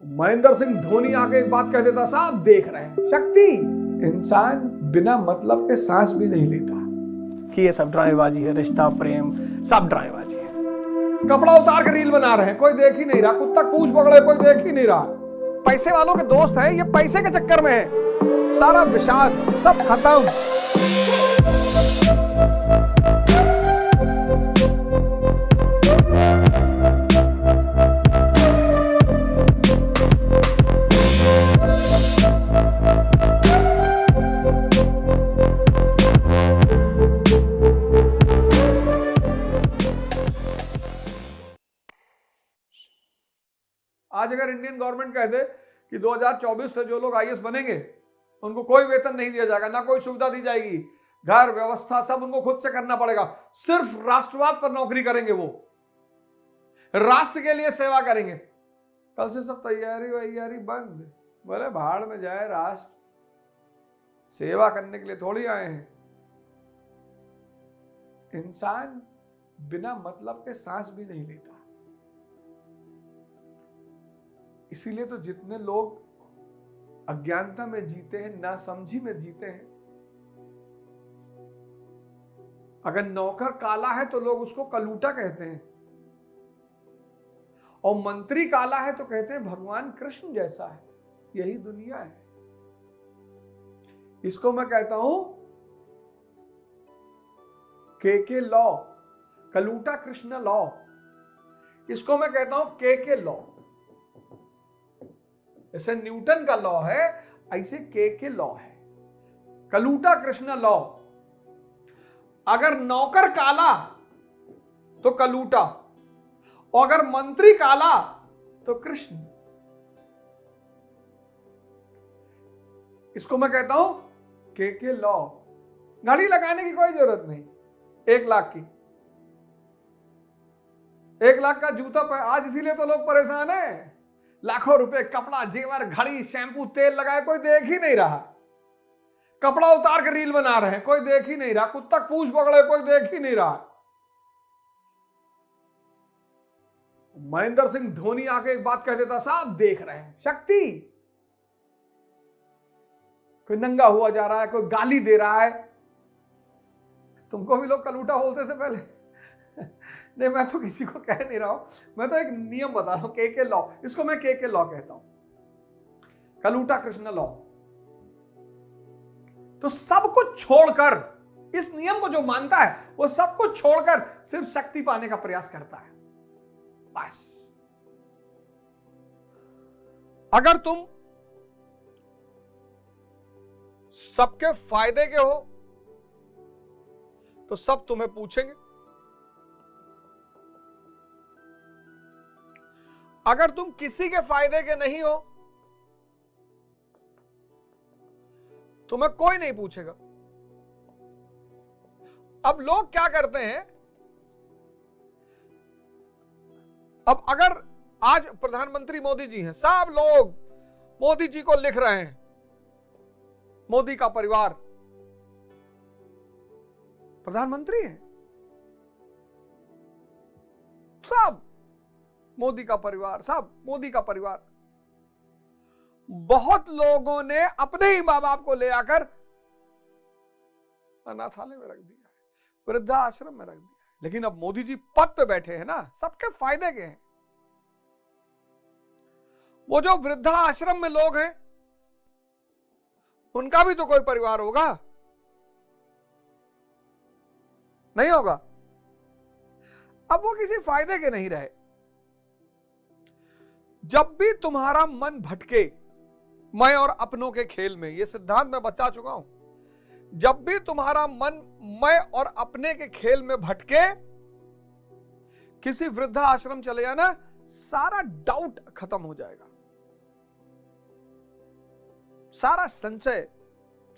महेंद्र सिंह धोनी आके एक बात कह देता, साहब देख रहे हैं शक्ति। इंसान बिना मतलब के सांस भी नहीं लेता कि ये सब ड्रामेबाजी है, रिश्ता प्रेम सब ड्रामेबाजी है। कपड़ा उतार के रील बना रहे हैं, कोई देख ही नहीं रहा। कुत्ता पूंछ पकड़े, कोई देख ही नहीं रहा। पैसे वालों के दोस्त हैं, ये पैसे के चक्कर में है। सारा विषाद सब खत्म। आज अगर इंडियन गवर्नमेंट कह दे कि 2024 से जो लोग आईएएस बनेंगे उनको कोई वेतन नहीं दिया जाएगा, ना कोई सुविधा दी जाएगी, घर व्यवस्था सब उनको खुद से करना पड़ेगा, सिर्फ राष्ट्रवाद पर नौकरी करेंगे, वो राष्ट्र के लिए सेवा करेंगे, कल से सब तैयारी बंद। बोले भाड़ में जाए, राष्ट्र सेवा करने के लिए थोड़ी आए हैं। इंसान बिना मतलब के सांस भी नहीं लेता। इसीलिए तो जितने लोग अज्ञानता में जीते हैं, नासमझी में जीते हैं। अगर नौकर काला है तो लोग उसको कलूटा कहते हैं, और मंत्री काला है तो कहते हैं भगवान कृष्ण जैसा है। यही दुनिया है। इसको मैं कहता हूं के लॉ, कलूटा कृष्ण लॉ। इसको मैं कहता हूं के लॉ। जैसे न्यूटन का लॉ है, ऐसे के लॉ है, कलूटा कृष्ण लॉ। अगर नौकर काला तो कलूटा, और अगर मंत्री काला तो कृष्ण। इसको मैं कहता हूं के लॉ। घड़ी लगाने की कोई जरूरत नहीं। 1 लाख की, 1 लाख का जूता आज इसीलिए तो लोग परेशान हैं। लाखों रुपए कपड़ा, जेवर, घड़ी, शैम्पू, तेल लगाए, कोई देख ही नहीं रहा। कपड़ा उतार के रील बना रहे हैं, कोई देख ही नहीं रहा। कुत्ता पूंछ पकड़े, कोई देख ही नहीं रहा। महेंद्र सिंह धोनी आके एक बात कह देता, साहब देख रहे हैं शक्ति। कोई नंगा हुआ जा रहा है, कोई गाली दे रहा है। तुमको भी लोग कलूटा बोलते थे पहले। नहीं, मैं तो किसी को कह नहीं रहा हूं, मैं तो एक नियम बता रहा हूं, के लॉ। इसको मैं के लॉ कहता हूं, कलूटा कृष्ण लॉ। तो सब कुछ छोड़कर, इस नियम को जो मानता है वो सब कुछ छोड़कर सिर्फ शक्ति पाने का प्रयास करता है, बस। अगर तुम सबके फायदे के हो तो सब तुम्हें पूछेंगे। अगर तुम किसी के फायदे के नहीं हो, तुम्हें कोई नहीं पूछेगा। अब लोग क्या करते हैं, अब अगर आज प्रधानमंत्री मोदी जी हैं, सब लोग मोदी जी को लिख रहे हैं, मोदी का परिवार प्रधानमंत्री है, सब मोदी का परिवार, सब मोदी का परिवार। बहुत लोगों ने अपने ही मां बाप को ले आकर अनाथालय में रख दिया है, वृद्धाश्रम में रख दिया है। लेकिन अब मोदी जी पद पे बैठे हैं ना, सबके फायदे के हैं। वो जो वृद्धाश्रम में लोग हैं, उनका भी तो कोई परिवार होगा, नहीं होगा? अब वो किसी फायदे के नहीं रहे। जब भी तुम्हारा मन भटके, मैं और अपनों के खेल में, यह सिद्धांत मैं बता चुका हूं, जब भी तुम्हारा मन मैं और अपने के खेल में भटके, किसी वृद्धाश्रम चले जाना, सारा डाउट खत्म हो जाएगा, सारा संशय,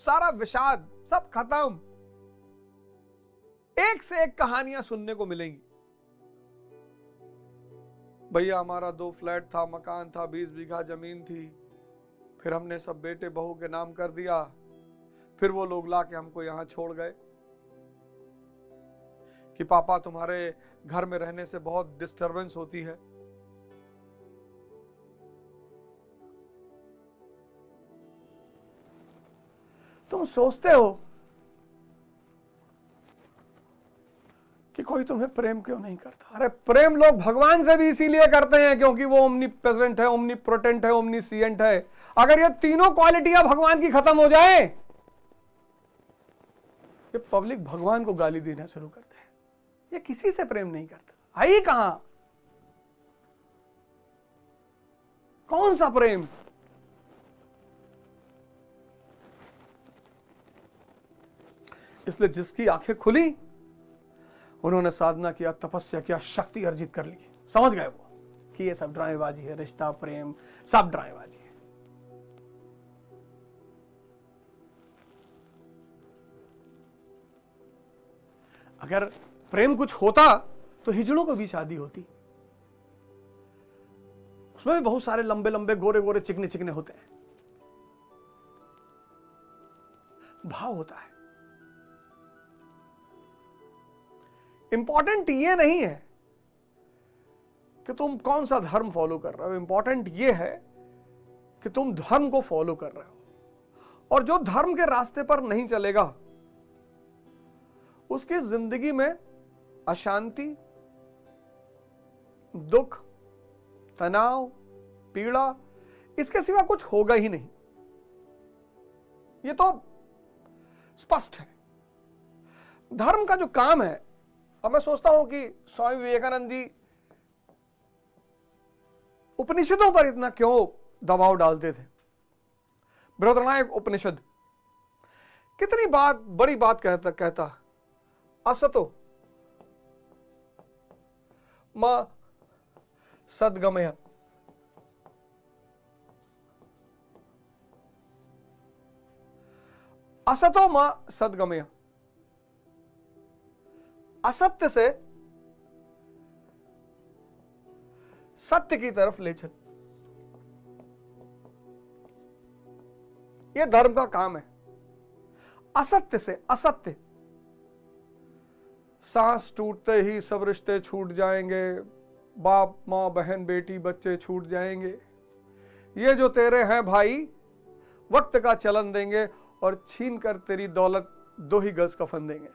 सारा विषाद सब खत्म। एक से एक कहानियां सुनने को मिलेंगी। भैया हमारा 2 फ्लैट था, मकान था, 20 बीघा जमीन थी, फिर हमने सब बेटे बहू के नाम कर दिया, फिर वो लोग लाके हमको यहां छोड़ गए कि पापा तुम्हारे घर में रहने से बहुत डिस्टरबेंस होती है। तुम सोचते हो कि कोई तुम्हें प्रेम क्यों नहीं करता। अरे प्रेम लोग भगवान से भी इसीलिए करते हैं क्योंकि वो ओमनी प्रेजेंट है, ओमनी प्रोटेंट है, ओमनीसिएंट है। अगर ये तीनों क्वालिटियां भगवान की खत्म हो जाए, ये पब्लिक भगवान को गाली देना शुरू करते हैं। ये किसी से प्रेम नहीं करता। है ही कहां? कौन सा प्रेम? इसलिए जिसकी आंखें खुली, उन्होंने साधना किया, तपस्या किया, शक्ति अर्जित कर ली। समझ गए वो कि ये सब ड्रामेबाजी है, रिश्ता प्रेम सब ड्रामेबाजी है। अगर प्रेम कुछ होता तो हिजड़ों को भी शादी होती। उसमें भी बहुत सारे लंबे लंबे गोरे गोरे चिकने चिकने होते हैं। भाव होता है। इंपॉर्टेंट ये नहीं है कि तुम कौन सा धर्म फॉलो कर रहे हो, इंपॉर्टेंट ये है कि तुम धर्म को फॉलो कर रहे हो। और जो धर्म के रास्ते पर नहीं चलेगा, उसकी जिंदगी में अशांति, दुख, तनाव, पीड़ा, इसके सिवा कुछ होगा ही नहीं। ये तो स्पष्ट है। धर्म का जो काम है, अब मैं सोचता हूं कि स्वामी विवेकानंद जी उपनिषदों पर इतना क्यों दबाव डालते थे। बृहदारण्यक उपनिषद कितनी बात, बड़ी बात कहता असतो मां सद्गमय। असतो मां सद्गमय। असत्य से सत्य की तरफ ले चल, यह धर्म का काम है। असत्य से असत्य, सांस टूटते ही सब रिश्ते छूट जाएंगे, बाप मां बहन बेटी बच्चे छूट जाएंगे, ये जो तेरे हैं भाई वक्त का चलन देंगे और छीन कर तेरी दौलत 2 ही गज कफन देंगे।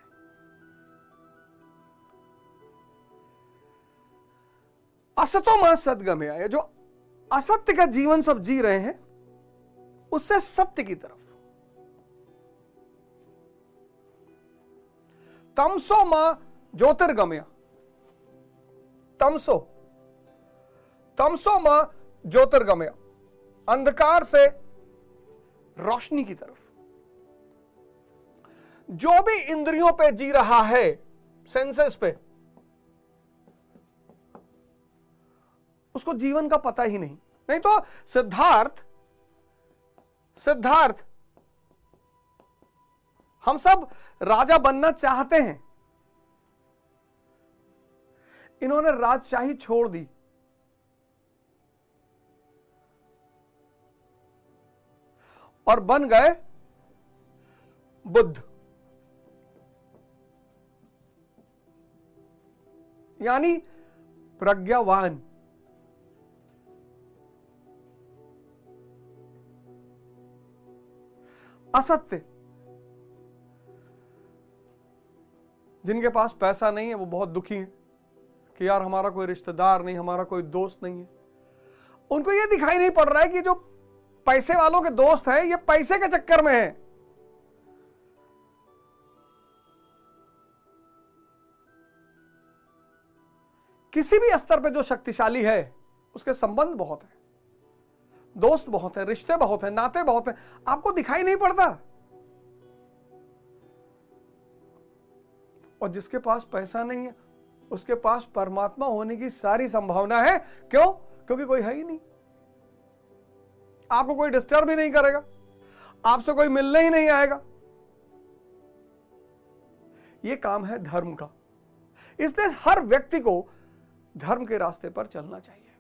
असतो मां सद्गमय, जो असत्य का जीवन सब जी रहे हैं, उससे सत्य की तरफ। तमसो मां ज्योतिर्गमय। तमसो मां ज्योतिर्गमय, अंधकार से रोशनी की तरफ। जो भी इंद्रियों पे जी रहा है, सेंसेस पे, उसको जीवन का पता ही नहीं। नहीं तो सिद्धार्थ हम सब राजा बनना चाहते हैं, इन्होंने राजशाही छोड़ दी और बन गए बुद्ध, यानी प्रज्ञावान। असत्य, जिनके पास पैसा नहीं है वो बहुत दुखी हैं कि यार हमारा कोई रिश्तेदार नहीं, हमारा कोई दोस्त नहीं है। उनको ये दिखाई नहीं पड़ रहा है कि जो पैसे वालों के दोस्त हैं ये पैसे के चक्कर में है। किसी भी स्तर पे जो शक्तिशाली है उसके संबंध बहुत है, दोस्त बहुत है, रिश्ते बहुत है, नाते बहुत है, आपको दिखाई नहीं पड़ता। और जिसके पास पैसा नहीं है उसके पास परमात्मा होने की सारी संभावना है। क्यों? क्योंकि कोई है ही नहीं, आपको कोई डिस्टर्ब ही नहीं करेगा, आपसे कोई मिलने ही नहीं आएगा। यह काम है धर्म का। इसलिए हर व्यक्ति को धर्म के रास्ते पर चलना चाहिए।